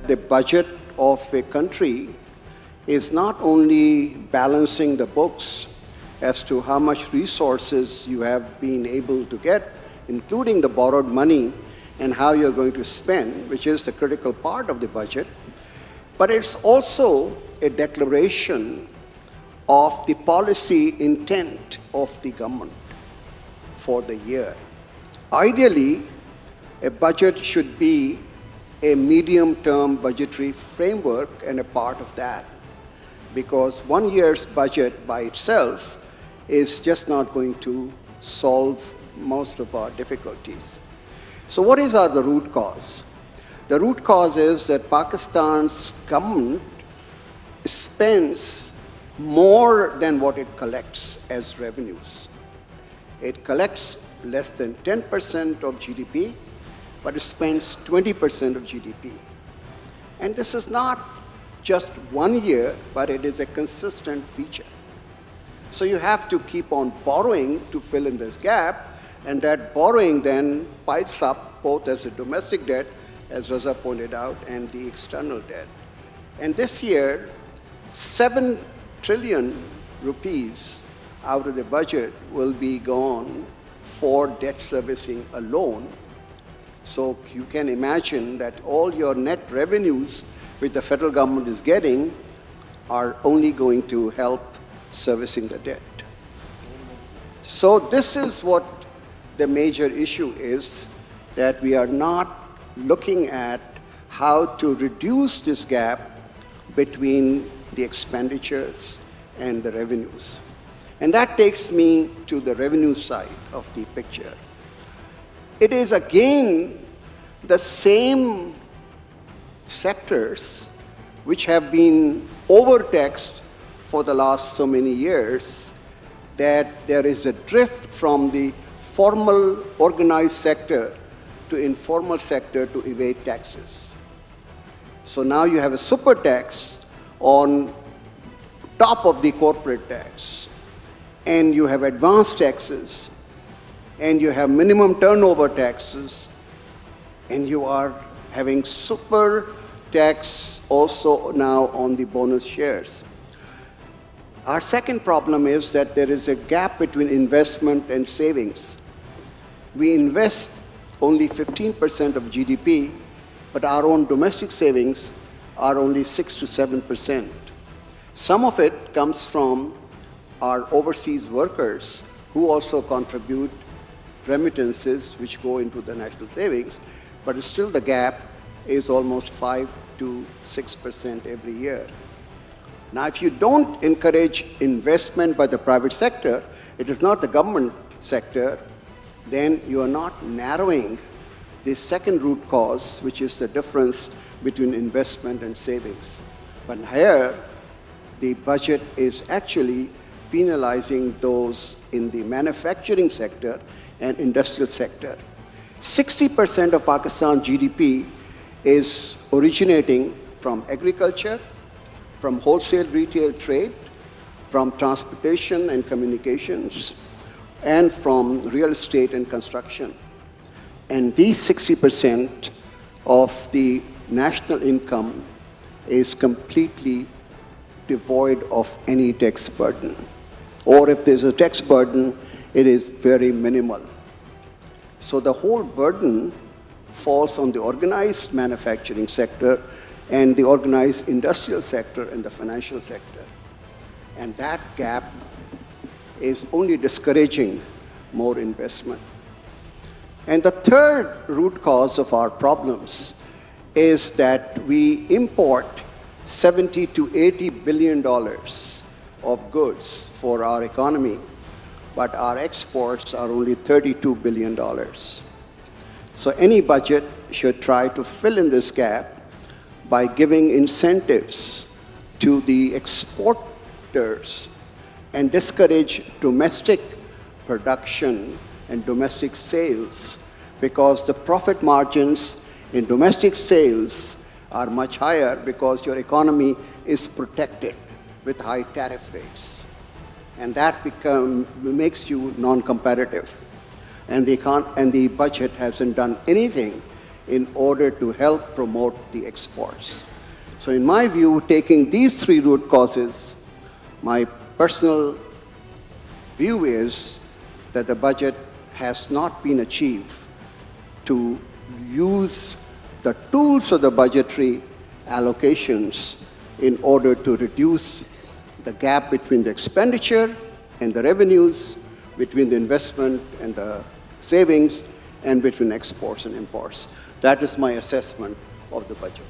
that the budget of a country is not only balancing the books as to how much resources you have been able to get, including the borrowed money and how you're going to spend, which is the critical part of the budget, but it's also a declaration of the policy intent of the government for the year. Ideally, a budget should be a medium-term budgetary framework and a part of that, because one year's budget by itself is just not going to solve most of our difficulties. So what is the root cause? The root cause is that Pakistan's government spends more than what it collects as revenues. It collects less than 10% of GDP, but it spends 20% of GDP. And this is not just one year, but it is a consistent feature. So you have to keep on borrowing to fill in this gap, and that borrowing then piles up both as a domestic debt, as Raza pointed out, and the external debt. And this year, 7 trillion rupees out of the budget will be gone for debt servicing alone. So you can imagine that all your net revenues which the federal government is getting are only going to help servicing the debt. So this is what the major issue is, that we are not looking at how to reduce this gap between the expenditures and the revenues. And that takes me to the revenue side of the picture. It is again the same sectors which have been overtaxed for the last so many years, that there is a drift from the formal organized sector to informal sector to evade taxes. So now you have a super tax on top of the corporate tax, and you have advanced taxes, and you have minimum turnover taxes, and you are having super tax also now on the bonus shares. Our second problem is that there is a gap between investment and savings. We invest only 15% of GDP, but our own domestic savings are only 6 to 7%. Some of it comes from our overseas workers who also contribute remittances which go into the national savings, but still the gap is almost 5 to 6% every year. Now, if you don't encourage investment by the private sector, it is not the government sector, then you are not narrowing the second root cause, which is the difference between investment and savings. But here, the budget is actually penalizing those in the manufacturing sector and industrial sector. 60% of Pakistan's GDP is originating from agriculture, from wholesale retail trade, from transportation and communications, and from real estate and construction. And these 60% of the national income is completely devoid of any tax burden. Or if there's a tax burden, it is very minimal. So the whole burden falls on the organized manufacturing sector and the organized industrial sector and the financial sector. And that gap is only discouraging more investment. And the third root cause of our problems is that we import $70 to $80 billion of goods for our economy, but our exports are only $32 billion. So any budget should try to fill in this gap by giving incentives to the exporters and discourage domestic production and domestic sales, because the profit margins in domestic sales are much higher because your economy is protected with high tariff rates. And that makes you non-competitive. And the budget hasn't done anything in order to help promote the exports. So in my view, taking these three root causes, my personal view is that the budget has not been achieved to use the tools of the budgetary allocations in order to reduce the gap between the expenditure and the revenues, between the investment and the savings, and between exports and imports. That is my assessment of the budget.